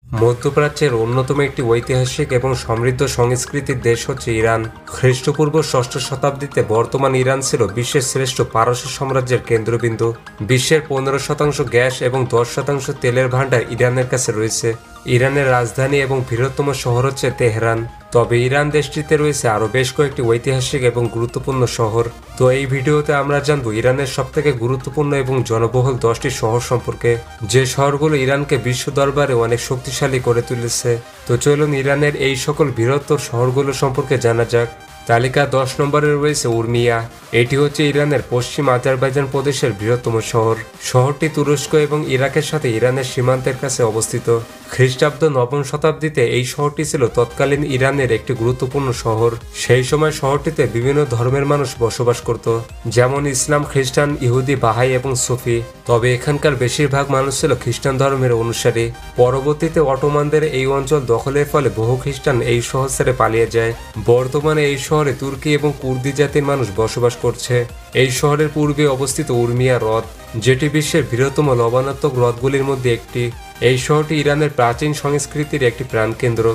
মধ্যপ্রাচ্যের অন্যতম একটি ঐতিহাসিক এবং সমৃদ্ধ সংস্কৃতির দেশ হচ্ছে ইরান। খ্রিস্টপূর্ব ষষ্ঠ শতাব্দীতে বর্তমান ইরান ছিল বিশ্বের শ্রেষ্ঠ পারস্য সাম্রাজ্যের কেন্দ্রবিন্দু। বিশ্বের 15% গ্যাস এবং 10% তেলের ভাণ্ডার ইরানের কাছে রয়েছে। ইরানের রাজধানী এবং বৃহত্তম শহর হচ্ছে তেহরান। তবে ইরান দেশটিতে রয়েছে আরও বেশ কয়েকটি ঐতিহাসিক এবং গুরুত্বপূর্ণ শহর। তো এই ভিডিওতে আমরা জানব ইরানের সবথেকে গুরুত্বপূর্ণ এবং জনবহুল 10টি শহর সম্পর্কে, যে শহরগুলো ইরানকে বিশ্ব দরবারে অনেক শক্তিশালী করে তুলেছে। তো চলুন ইরানের এই সকল বৃহত্তর শহরগুলো সম্পর্কে জানা যাক। তালিকা 10 নম্বরে রয়েছে উর্মিয়া। এটি হচ্ছে ইরানের পশ্চিম আজারবাইজান প্রদেশের বৃহত্তম শহর। শহরটি তুরস্ক এবং ইরাকের সাথে ইরানের সীমান্তের কাছে অবস্থিত। খ্রিস্টাব্দ নবম শতাব্দীতে এই শহরটি ছিল তৎকালীন ইরানের একটি গুরুত্বপূর্ণ শহর। সেই সময় শহরটিতে বিভিন্ন ধর্মের মানুষ বসবাস করত, যেমন ইসলাম, খ্রিস্টান, ইহুদি, বাহাই এবং সুফি। তবে এখানকার বেশিরভাগ মানুষ ছিল খ্রিস্টান ধর্মের অনুসারী। পরবর্তীতে অটোমানদের এই অঞ্চল দখলের ফলে বহু খ্রিস্টান এই শহর ছেড়ে পালিয়ে যায়। বর্তমানে এই শহরে তুর্কি এবং কুর্দি জাতির মানুষ বসবাস করছে। এই শহরের পূর্বে অবস্থিত উর্মিয়া হ্রদ, যেটি বিশ্বের বৃহত্তম লবণাত্মক হ্রদগুলির মধ্যে একটি। এই শহরটি ইরানের প্রাচীন সংস্কৃতির একটি প্রাণকেন্দ্র।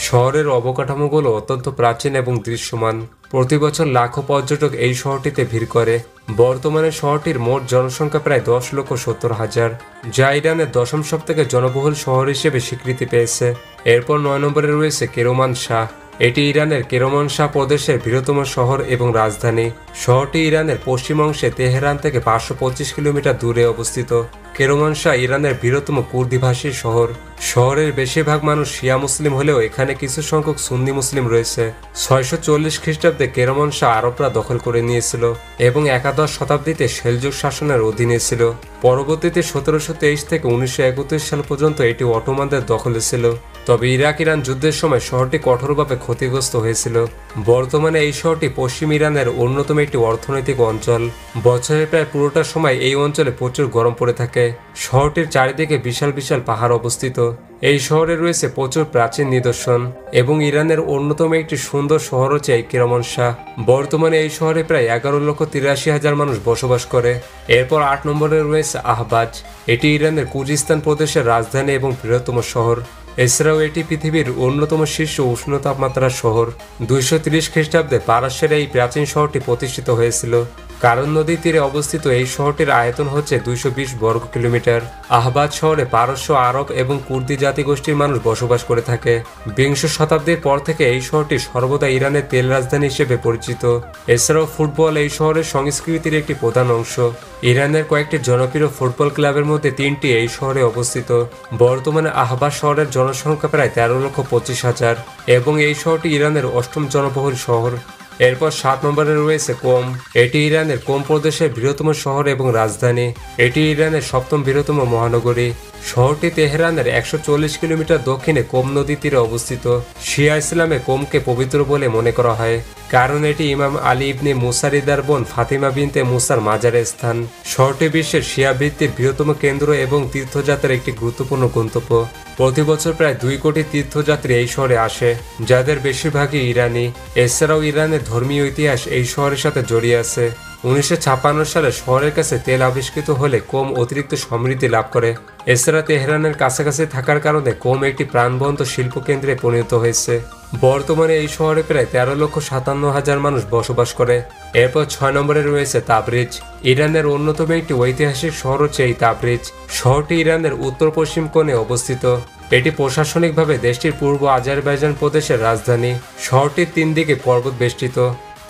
শহরের অবকাঠামোগুলো অত্যন্ত প্রাচীন এবং দৃশ্যমান। প্রতি বছর লাখো পর্যটক এই শহরটিতে ভিড় করে। বর্তমানে শহরটির মোট জনসংখ্যা প্রায় 10,70,000, যা ইরানের দশম সবথেকে জনবহুল শহর হিসেবে স্বীকৃতি পেয়েছে। এরপর 9 নম্বরে রয়েছে কেরমানশাহ। এটি ইরানের কেরমানশাহ প্রদেশের বৃহত্তম শহর এবং রাজধানী। শহরটি ইরানের পশ্চিম অংশে তেহরান থেকে 525 কিলোমিটার দূরে অবস্থিত। কেরমানশাহ ইরানের বৃহত্তম কুর্দিভাষী শহর। শহরের বেশিরভাগ মানুষ শিয়া মুসলিম হলেও এখানে কিছু সংখ্যক সুন্নি মুসলিম রয়েছে। 640 খ্রিস্টাব্দে কেরমানশাহ আরবরা দখল করে নিয়েছিল এবং একাদশ শতাব্দীতে সেলজুক শাসনের অধীনে ছিল। পরবর্তীতে 1723 থেকে 1931 সাল পর্যন্ত এটি অটোমানদের দখলে ছিল। তবে ইরাক ইরান যুদ্ধের সময় শহরটি কঠোরভাবে ক্ষতিগ্রস্ত হয়েছিল। বর্তমানে এই শহরটি পশ্চিম ইরানের অন্যতম একটি অর্থনৈতিক অঞ্চল। বছরের প্রায় পুরোটা সময় এই অঞ্চলে প্রচুর গরম পড়ে থাকে। শহরটির চারিদিকে বিশাল বিশাল পাহাড় অবস্থিত। এই শহরে রয়েছে প্রচুর প্রাচীন নিদর্শন এবং ইরানের অন্যতম একটি সুন্দর শহর হচ্ছে এই কেরমানশাহ। বর্তমানে এই শহরে প্রায় 11,83,000 মানুষ বসবাস করে। এরপর 8 নম্বরে রয়েছে আহবাজ। এটি ইরানের কুজিস্তান প্রদেশের রাজধানী এবং বৃহত্তম শহর। এছাড়াও এটি পৃথিবীর অন্যতম শীর্ষ উষ্ণ তাপমাত্রার শহর। 230 খ্রিস্টাব্দে পারস্যের এই প্রাচীন শহরটি প্রতিষ্ঠিত হয়েছিল। কারণ নদীর তীরে অবস্থিত এই শহরটির আয়তন হচ্ছে 220 বর্গ কিলোমিটার। আহবাজ শহরে পারস্য, আরব এবং কুর্দি জাতিগোষ্ঠীর মানুষ বসবাস করে থাকে। বিংশ শতাব্দীর পর থেকে এই শহরটি সর্বদা ইরানের তেল রাজধানী হিসেবে পরিচিত। এছাড়াও ফুটবল এই শহরের সংস্কৃতির একটি প্রধান অংশ। ইরানের কয়েকটি জনপ্রিয় ফুটবল ক্লাবের মধ্যে 3টি এই শহরে অবস্থিত। বর্তমানে আহবাজ শহরের জনসংখ্যা প্রায় 13,25,000 এবং এই শহরটি ইরানের 8ম জনবহুল শহর। এরপর 7 নম্বরে রয়েছে কোম। এটি ইরানের কোম প্রদেশের বৃহত্তম শহর এবং রাজধানী। এটি ইরানের 7ম বৃহত্তম মহানগরী। শহরটি তেহরানের 140 কিলোমিটার দক্ষিণে কোম নদীর তীরে অবস্থিত। শিয়া ইসলামে কোমকে পবিত্র বলে মনে করা হয়, কারণ এটি ইমাম আলী ইবনে মুসার ইদার বোন ফাতিমা বিনতে মুসার মাজারের স্থান। শহরটি বিশ্বের শিয়া ভিত্তির বৃহত্তম কেন্দ্র এবং তীর্থযাত্রার একটি গুরুত্বপূর্ণ গন্তব্য। প্রতি বছর প্রায় 2 কোটি তীর্থযাত্রী এই শহরে আসে, যাদের বেশিরভাগই ইরানি। এছাড়াও ইরানের ধর্মীয় ইতিহাস এই শহরের সাথে জড়িয়ে আছে। 1956 সালে শহরের কাছে তেল আবিষ্কৃত হলে কোম অতিরিক্ত সমৃদ্ধি লাভ করে। এছাড়া তেহরানের কাছাকাছি থাকার কারণে কোম একটি প্রাণবন্ত শিল্পকেন্দ্রে পরিণত হয়েছে। বর্তমানে এই শহরে প্রায় 13,57,000 মানুষ বসবাস করে। এরপর 6 নম্বরে রয়েছে তাবরিজ। ইরানের অন্যতম একটি ঐতিহাসিক শহর হচ্ছে এই তাবরিজ। শহরটি ইরানের উত্তর পশ্চিম কোণে অবস্থিত। এটি প্রশাসনিকভাবে দেশটির পূর্ব আজারবাইজান প্রদেশের রাজধানী। শহরটির 3 দিকে পর্বত বেষ্টিত।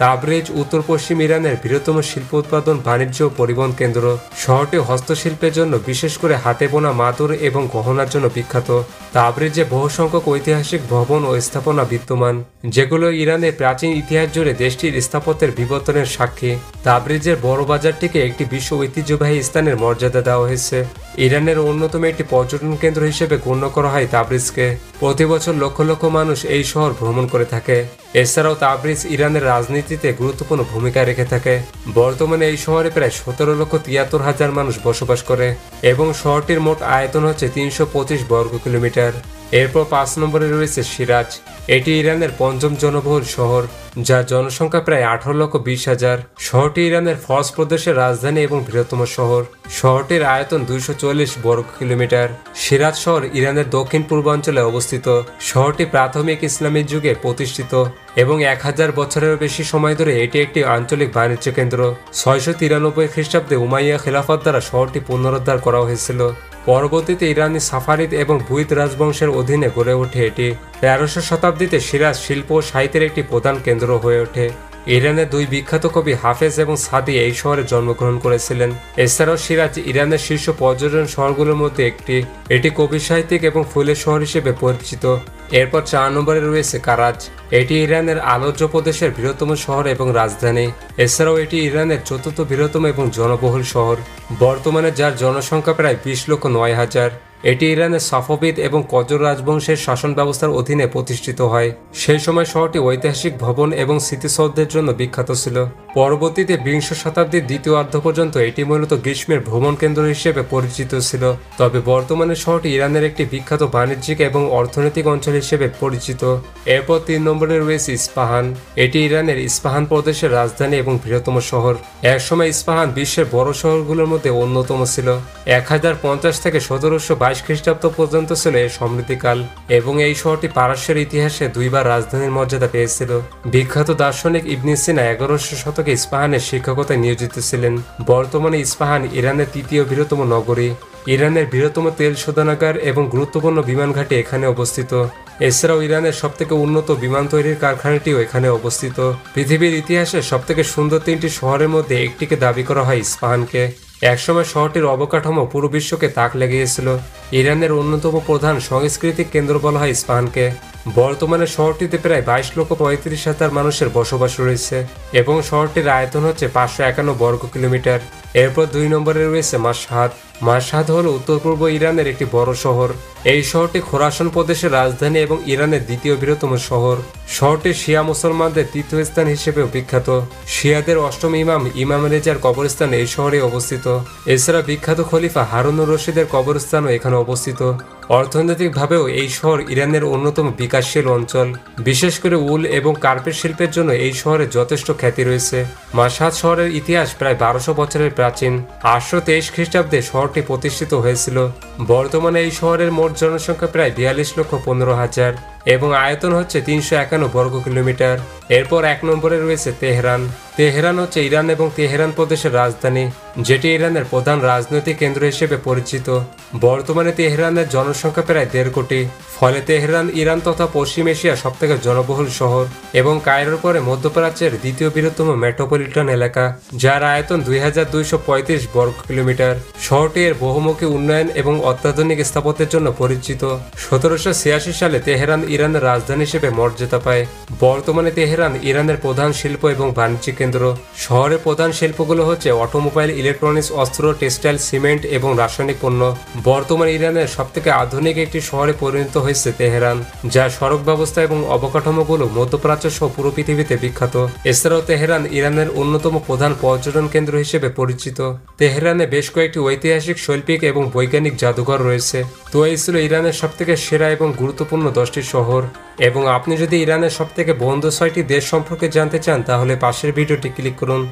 তাবরিজ উত্তর পশ্চিম ইরানের বৃহত্তম শিল্প উৎপাদন, বাণিজ্য ও পরিবহন কেন্দ্র। শহরটি হস্তশিল্পের জন্য, বিশেষ করে হাতে বোনা মাদুর এবং গহনার জন্য বিখ্যাত। তাবরিজে বহু সংখ্যক ঐতিহাসিক ভবন ও স্থাপনা বিদ্যমান, যেগুলো ইরানের প্রাচীন ইতিহাস জুড়ে দেশটির স্থাপত্যের বিবর্তনের সাক্ষী। তাবরিজের বড় বাজারটিকে একটি বিশ্ব ঐতিহ্যবাহী স্থানের মর্যাদা দেওয়া হয়েছে। ইরানের অন্যতম একটি পর্যটন কেন্দ্র হিসেবে গণ্য করা হয় তাবরিজকে। প্রতি বছর লক্ষ লক্ষ মানুষ এই শহর ভ্রমণ করে থাকে। এছাড়াও তাবরিজ ইরানের রাজনীতিতে গুরুত্বপূর্ণ ভূমিকা রেখে থাকে। বর্তমানে এই শহরে প্রায় 17,73,000 মানুষ বসবাস করে এবং শহরটির মোট আয়তন হচ্ছে 325 বর্গ কিলোমিটার। এরপর 5 নম্বরে রয়েছে সিরাজ। এটি ইরানের পঞ্চম জনবহুল শহর, যার জনসংখ্যা প্রায় 18,20,000। শহরটি ইরানের ফর্স প্রদেশের রাজধানী এবং বৃহত্তম শহর। শহরটির আয়তন 240 বর্গ কিলোমিটার। সিরাজ শহর ইরানের দক্ষিণ পূর্বাঞ্চলে অবস্থিত। শহরটি প্রাথমিক ইসলামিক যুগে প্রতিষ্ঠিত এবং 1000 বছরেরও বেশি সময় ধরে এটি একটি আঞ্চলিক বাণিজ্য কেন্দ্র। 693 খ্রিস্টাব্দে উমাইয়া খেলাফত দ্বারা শহরটি পুনরুদ্ধার করা হয়েছিল। পরবর্তীতে ইরানি সাফারিদ এবং বুইদ রাজবংশের অধীনে গড়ে ওঠে এটি। 1300 শতাব্দীতে সিরাজ শিল্প ও সাহিত্যের একটি প্রধান কেন্দ্র হয়ে ওঠে। ইরানের দুই বিখ্যাত কবি হাফেজ এবং সাদি এই শহরে জন্মগ্রহণ করেছিলেন। এছাড়াও সিরাজ ইরানের শীর্ষ পর্যটন শহরগুলোর মধ্যে একটি। এটি কবি সাহিত্যিক এবং ফুলের শহর হিসেবে পরিচিত। এরপর 4 নম্বরে রয়েছে কারাজ। এটি ইরানের আলোচ্য প্রদেশের বৃহত্তম শহর এবং রাজধানী। এছাড়াও এটি ইরানের চতুর্থ বৃহত্তম এবং জনবহুল শহর, বর্তমানে যার জনসংখ্যা প্রায় 20,09,000। এটি ইরানের সাফাভিদ এবং কজর রাজবংশের শাসন ব্যবস্থার অধীনে প্রতিষ্ঠিত হয়। সেই সময় শহরটি ঐতিহাসিক ভবন এবং স্মৃতিসৌধের জন্য বিখ্যাত ছিল। পরবর্তীতে 20 শতাব্দীর দ্বিতীয় অর্ধ পর্যন্ত এটি মূলত গ্রীষ্মের ভ্রমণ কেন্দ্র হিসেবে পরিচিত ছিল। তবে বর্তমানে শহরটি ইরানের একটি বিখ্যাত বাণিজ্যিক এবং অর্থনৈতিক অঞ্চল হিসেবে পরিচিত। এরপর 3 নম্বরে রয়েছে ইস্পাহান। এটি ইরানের ইস্পাহান প্রদেশের রাজধানী এবং বৃহত্তম শহর। একসময় ইস্পাহান বিশ্বের বড় শহরগুলোর মধ্যে অন্যতম ছিল। 1050 থেকে 1722 খ্রিস্টাব্দ পর্যন্ত ছিল এর সমৃদ্ধিকাল এবং এই শহরটি পারস্যের ইতিহাসে দুইবার রাজধানীর মর্যাদা পেয়েছিল। বিখ্যাত দার্শনিক ইবনে সিনা 1100 শতকে ইস্পাহানের শিক্ষকতায় নিয়োজিত ছিলেন। বর্তমানে ইস্পাহান ইরানের তৃতীয় বৃহত্তম নগরী। ইরানের বৃহত্তম তেল শোধনাগার এবং গুরুত্বপূর্ণ বিমান ঘাঁটি এখানে অবস্থিত। এছাড়াও ইরানের সবথেকে উন্নত বিমান তৈরির কারখানাটিও এখানে অবস্থিত। পৃথিবীর ইতিহাসে সবথেকে সুন্দর 3টি শহরের মধ্যে একটিকে দাবি করা হয় ইস্পাহানকে। একসময় শহরটির অবকাঠামো পুরো বিশ্বকে তাক লেগিয়েছিল। ইরানের অন্যতম প্রধান সাংস্কৃতিক কেন্দ্র বলা হয় ইস্পাহানকে। বর্তমানে শহরটিতে প্রায় 22,35,000 মানুষের বসবাস রয়েছে এবং শহরটির আয়তন হচ্ছে 551 বর্গ কিলোমিটার। এরপর 2 নম্বরে রয়েছে মাশহাদ। মাশহাদ হল উত্তর পূর্ব ইরানের একটি বড় শহর। এই শহরটি খোরাসান প্রদেশের রাজধানী এবং ইরানের দ্বিতীয় বৃহত্তম শহর। শহরটি শিয়া মুসলমানদের তীর্থস্থান হিসেবেও বিখ্যাত। শিয়াদের অষ্টম ইমাম রেজার কবরস্থান এই শহরে অবস্থিত। এছাড়া বিখ্যাত খলিফা হারুনুর রশিদের কবরস্থানও এখানে অবস্থিত। অর্থনৈতিকভাবেও এই শহর ইরানের অন্যতম বিকাশশীল অঞ্চল। বিশেষ করে উল এবং কার্পেট শিল্পের জন্য এই শহরে যথেষ্ট খ্যাতি রয়েছে। মাশহাদ শহরের ইতিহাস প্রায় 1200 বছরের প্রাচীন। 823 খ্রিস্টাব্দে শহরটি প্রতিষ্ঠিত হয়েছিল। বর্তমানে এই শহরের মোট জনসংখ্যা প্রায় 42,15,000 এবং আয়তন হচ্ছে 351 বর্গ কিলোমিটার। এরপর 1 নম্বরে রয়েছে তেহরান। তেহরান হচ্ছে ইরান এবং তেহরান প্রদেশের রাজধানী, যেটি ইরানের প্রধান রাজনৈতিক কেন্দ্র হিসেবে পরিচিত। বর্তমানে তেহরানের জনসংখ্যা প্রায় 1.5 কোটি। ফলে তেহরান ইরান তথা পশ্চিম এশিয়ার সবথেকে জনবহুল শহর এবং কায়রোর পরে মধ্যপ্রাচ্যের দ্বিতীয় বৃহত্তম মেট্রোপলিটন এলাকা, যার আয়তন 2235 বর্গ কিলোমিটার। শহরটি এর বহুমুখী উন্নয়ন এবং অত্যাধুনিক স্থাপত্যের জন্য পরিচিত। 1786 সালে তেহরান ইরানের রাজধানী হিসেবে মর্যাদা পায়। বর্তমানে তেহরান ইরানের প্রধান শিল্প এবং বাণিজ্যিক কেন্দ্র। শহরের প্রধান শিল্পগুলো হচ্ছে অটোমোবাইল, ইলেকট্রনিক্স, অস্ত্র, টেক্সটাইল, সিমেন্ট এবং রাসায়নিক পণ্য। বর্তমানে ইরানের সবথেকে আধুনিক একটি শহরে পরিণত হয়েছে তেহরান, যার সড়ক ব্যবস্থা এবং অবকাঠামোগুলো মধ্যপ্রাচ্য সহ পুরো পৃথিবীতে বিখ্যাত। এছাড়াও তেহরান ইরানের অন্যতম প্রধান পর্যটন কেন্দ্র হিসেবে পরিচিত। তেহরানে বেশ কয়েকটি ঐতিহাসিক, শৈল্পিক এবং বৈজ্ঞানিক জাদুঘর রয়েছে। তো এই ছিল ইরানের সবথেকে সেরা এবং গুরুত্বপূর্ণ 10টি শহর। এবং আপনি যদি ইরানের সবথেকে বন্ধু 6টি দেশ সম্পর্কে জানতে চান তাহলে পাশের ভিডিওটি ক্লিক করুন।